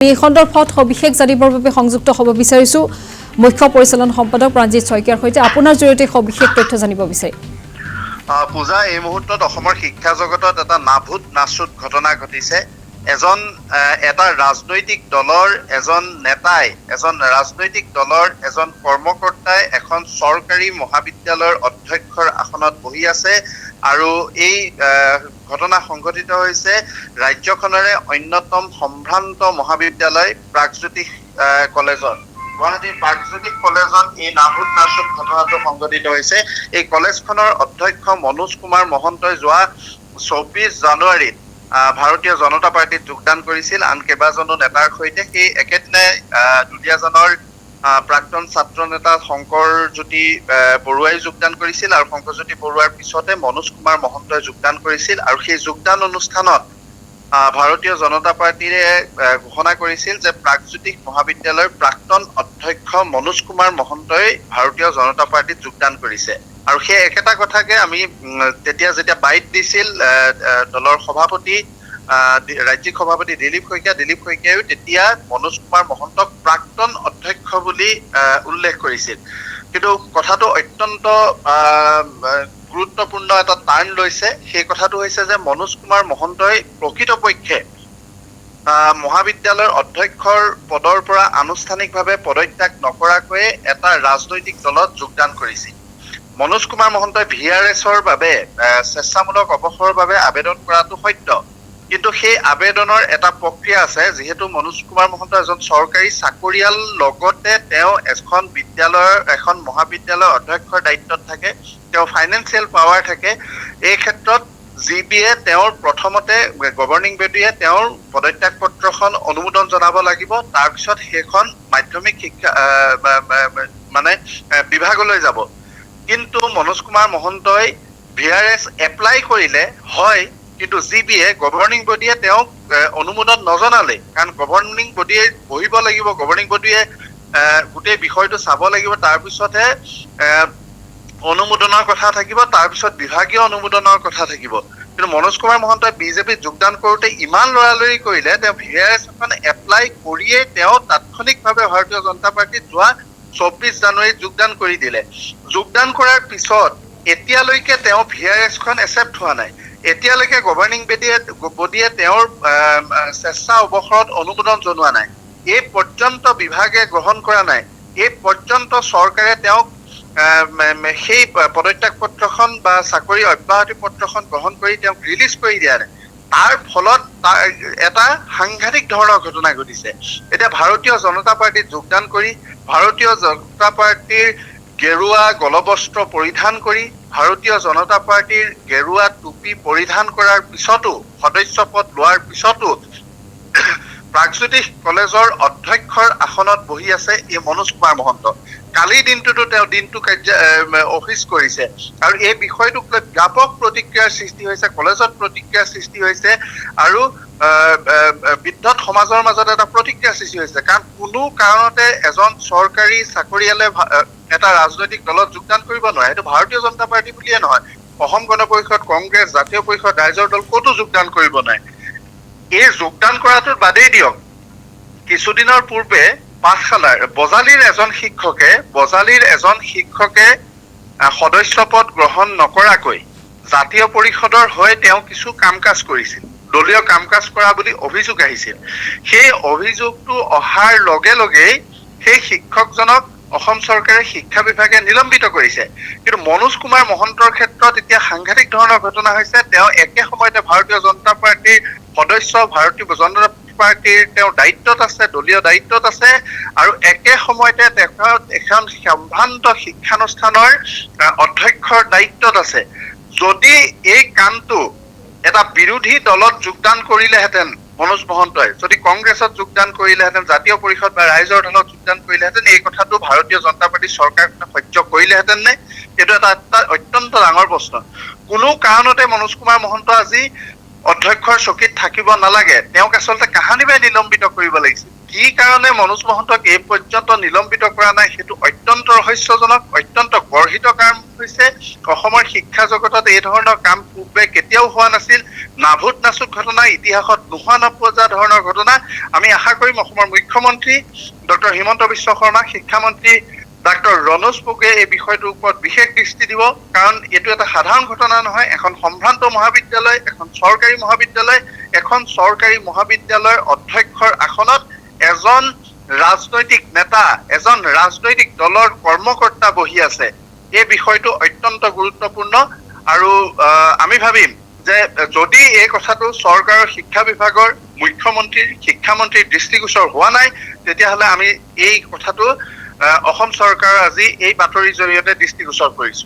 এই সন্দৰ্ভত সবিশেষ জানিবৰ বাবে সংযুক্ত হ'ব বিচাৰিছো মুখ্য পৰিচালন সম্পাদক প্ৰাঞ্জিত শইকীয়াৰ সৈতে আপোনাৰ জৰিয়তে সবিশেষ তথ্য জানিব বিচাৰি পূজা এই মুহূৰ্তত অসমৰ শিক্ষা জগতত এটা নাভূত নাচুত ঘটনা ঘটিছে এটা ৰাজনৈতিক দলৰ এজন নেতাই ৰাজনৈতিক দলৰ এজন কৰ্মকৰ্তাই এখন চৰকাৰী মহাবিদ্যালয়ৰ অধ্যক্ষৰ আসনত বহি আছে আৰু এই ঘটনা সংঘটিত হৈছে ৰাজ্যখনৰে অন্যতম সম্ভ্ৰান্ত মহাবিদ্যালয় প্ৰাগজ্যোতিষ কলেজত গুৱাহাটীৰ প্ৰাগজ্যোতিষ কলেজত এই নাভূত নাচুত ঘটনাটো সংঘটিত হৈছে এই কলেজখনৰ অধ্যক্ষ মনোজ কুমাৰ মহন্তই যোৱা 24 জানুৱাৰীত ভাৰতীয় জনতা পাৰ্টিত যোগদান কৰিছিল আন কেইবাজনো নেতাৰ সৈতে সেই একেদিনাই দুলীয়াজানৰ প্ৰাক্তন ছাত্ৰ নেতা শংকৰজ্যোতি বৰুৱাই যোগদান কৰিছিল আৰু শংকৰজ্যোতি বৰুৱাৰ পিছতে মনোজ কুমাৰ মহন্তই যোগদান কৰিছিল আৰু সেই যোগদান অনুষ্ঠানত ভাৰতীয় জনতা পাৰ্টিয়ে ঘোষণা কৰিছিল যে প্ৰাগজ্যোতিষ মহাবিদ্যালয়ৰ প্ৰাক্তন অধ্যক্ষ মনোজ কুমাৰ মহন্তই ভাৰতীয় জনতা পাৰ্টিত যোগদান কৰিছে আৰু সেই একেটা কথাকে আমি যেতিয়া বাইট দিছিল দলৰ সভাপতি ৰাজ্যিক সভাপতি দিলীপ শইকীয়ায়ো তেতিয়া মনোজ কুমাৰ মহন্তক প্ৰাক্তন অধ্যক্ষ বুলি উল্লেখ কৰিছিল কিন্তু কথাটো অত্যন্ত গুৰুত্বপূৰ্ণ এটা টাৰ্ণ লৈছে সেই কথাটো হৈছে যে মনোজ কুমাৰ মহন্তই প্ৰকৃতপক্ষে মহাবিদ্যালয়ৰ অধ্যক্ষৰ পদৰ পৰা আনুষ্ঠানিকভাৱে পদত্যাগ নকৰাকৈ এটা ৰাজনৈতিক দলত যোগদান কৰিছিল মনোজ কুমাৰ মহন্তই VRSৰ বাবে স্বেচ্ছামূলক অৱসৰৰ বাবে আবেদন কৰাটো সত্য কিন্তু সেই আবেদনৰ এটা প্ৰক্ৰিয়া আছে যিহেতু মনোজ কুমাৰ মহন্ত এজন চৰকাৰী চাকৰিয়াল লগতে তেওঁ এখন মহাবিদ্যালয়ৰ অধ্যক্ষৰ দায়িত্বত থাকে তেওঁ ফাইনেন্সিয়েল পাৱাৰ থাকে এই ক্ষেত্ৰত জিবিয়ে তেওঁৰ প্ৰথমতে গভৰ্ণিং বডিয়ে তেওঁৰ পদত্যাগ পত্ৰখন অনুমোদন জনাব লাগিব তাৰপিছত সেইখন মাধ্যমিক শিক্ষা বিভাগলৈ যাব কিন্তু মনোজ কুমাৰ মহন্তই VRS এপ্লাই কৰিলে হয় কিন্তু জিবিয়ে গভৰ্ণিং বডিয়ে তেওঁক অনুমোদন নজনালে কাৰণ গভৰ্ণিং বডিয়ে বহিব লাগিব গভৰ্ণিং বডিয়ে গোটেই বিষয়টো চাব লাগিব তাৰপিছতহে অনুমোদনৰ কথা থাকিব তাৰপিছত বিভাগীয় অনুমোদনৰ কথা থাকিব কিন্তু মনোজ কুমাৰ মহন্তই বিজেপিত যোগদান কৰোঁতে ইমান লৰালৰি কৰিলে তেওঁ VRS এখন এপ্লাই কৰিয়ে তেওঁ তাৎক্ষণিকভাৱে ভাৰতীয় জনতা পাৰ্টিত যোৱা 24 জানুৱাৰীত যোগদান কৰি দিলে যোগদান কৰাৰ পিছত এতিয়ালৈকে তেওঁ VRSখন একচেপ্ট হোৱা নাই এতিয়ালৈকে গভৰ্ণিং বডিয়ে তেওঁৰ স্বেচ্ছা অৱসৰত অনুমোদন জনোৱা নাই এই পৰ্যন্ত বিভাগে গ্ৰহণ কৰা নাই এই পৰ্যন্ত চৰকাৰে তেওঁক সেই পদত্যাগ পত্ৰখন বা চাকৰি অব্যাহতি পত্ৰখন গ্ৰহণ কৰি তেওঁক ৰিলিজ কৰি দিয়া নাই তাৰ ফলত এটা সাংঘাতিক ধৰণৰ ঘটনা ঘটিছে এতিয়া ভাৰতীয় জনতা পাৰ্টিত যোগদান কৰি ভাৰতীয় জনতা পাৰ্টিৰ গেৰুৱা গলবস্ত্ৰ পৰিধান কৰি ভাৰতীয় জনতা পাৰ্টিৰ গেৰুৱা টুপি পৰিধান কৰাৰ পিছতো সদস্য পদ লোৱাৰ পিছতো প্ৰাগজ্যোতিষ কলেজৰ অধ্যক্ষৰ আসনত বহি আছে এই মনোজ কুমাৰ মহন্ত কালিৰ দিনটোতো তেওঁ অফিচ কৰিছে আৰু এই বিষয়টোক লৈ ব্যাপক প্ৰতিক্ৰিয়াৰ সৃষ্টি হৈছে কলেজত প্ৰতিক্ৰিয়াৰ সৃষ্টি হৈছে আৰু বিদ্যুৎ সমাজৰ মাজত এটা প্ৰতিক্ৰিয়াৰ সৃষ্টি হৈছে কাৰণ কোনো কাৰণতে এজন চৰকাৰী চাকৰিয়ালে এটা ৰাজনৈতিক দলত যোগদান কৰিব নোৱাৰে সেইটো ভাৰতীয় জনতা পাৰ্টি বুলিয়ে নহয় অসম গণ পৰিষদ কংগ্ৰেছ জাতীয় পৰিষদ ৰাইজৰ দল ক'তো যোগদান কৰিব নোৱাৰে এই যোগদান কৰাটোৰ বাদেই দিয়ক কিছুদিনৰ পূৰ্বে পাঠশালাৰ বজালিৰ এজন শিক্ষকে সদস্য পদ গ্ৰহণ নকৰাকৈ জাতীয় পৰিষদৰ হৈ তেওঁ কিছু কাম কাজ কৰিছিল দলীয় কাম কাজ কৰা বুলি অভিযোগ আহিছিল সেই অভিযোগটো অহাৰ লগে লগেই সেই শিক্ষকজনক অসম চৰকাৰে শিক্ষা বিভাগে নিলম্বিত কৰিছে কিন্তু মনোজ কুমাৰ মহন্তৰ ক্ষেত্ৰত এতিয়া সাংঘাতিক ধৰণৰ ঘটনা হৈছে তেওঁ একে সময়তে ভাৰতীয় জনতা পাৰ্টিৰ সদস্য ভাৰতীয় জনতা পাৰ্টিৰ তেওঁ দায়িত্বত আছে দলীয় দায়িত্বত আছে আৰু একে সময়তে তেখেত এখন সম্ভ্ৰান্ত শিক্ষানুষ্ঠানৰ অধ্যক্ষৰ দায়িত্বত আছে যদি এই কামটো এটা বিৰোধী দলত যোগদান কৰিলেহেঁতেন মনোজ মহন্তই যদি কংগ্ৰেছত যোগদান কৰিলেহেঁতেন জাতীয় পৰিষদ বা ৰাইজৰ দলত যোগদান কৰিলেহেঁতেন এই কথাটো ভাৰতীয় জনতা পাৰ্টিৰ চৰকাৰখনে সহ্য কৰিলেহেঁতেন নে এইটো এটা অত্যন্ত ডাঙৰ প্ৰশ্ন কোনো কাৰণতে মনোজ কুমাৰ মহন্ত আজি অধ্যক্ষৰ চকীত থাকিব নালাগে তেওঁক আচলতে কাহানিবাই নিলম্বিত কৰিব লাগিছিল কি কাৰণে মনোজ মহন্তক এই পৰ্যন্ত নিলম্বিত কৰা নাই সেইটো অত্যন্ত ৰহস্যজনক অত্যন্ত গৰ্হিত কাৰণ হৈছে অসমৰ শিক্ষা জগতত এই ধৰণৰ কাম পূৰ্বে কেতিয়াও হোৱা নাছিল নাভূত নাচুক ঘটনা, ইতিহাসত নোহোৱা নপজা ধৰণৰ ঘটনা। আমি আশা কৰিম অসমৰ মুখ্যমন্ত্ৰী ডক্টৰ হিমন্ত বিশ্ব শৰ্মা, শিক্ষামন্ত্ৰী ডাক্তৰ ৰণোজ পেগুৱে এই বিষয়টোৰ ওপৰত বিশেষ দৃষ্টি দিব, কাৰণ এইটো এটা সাধাৰণ ঘটনা নহয়। এখন সম্ভ্ৰান্ত মহাবিদ্যালয়, এখন চৰকাৰী মহাবিদ্যালয়ৰ অধ্যক্ষৰ আসনত এজন ৰাজনৈতিক নেতা, এজন ৰাজনৈতিক দলৰ কৰ্মকৰ্তা বহি আছে। এই বিষয়টো অত্যন্ত গুৰুত্বপূৰ্ণ আৰু আমি ভাবিম যে যদি এই কথাটো চৰকাৰৰ শিক্ষা বিভাগৰ শিক্ষামন্ত্ৰীৰ দৃষ্টিগোচৰ হোৱা নাই, তেতিয়াহ'লে আমি এই কথাটো অসম চৰকাৰৰ আজি এই বাতৰিৰ জৰিয়তে দৃষ্টিগোচৰ কৰিছো।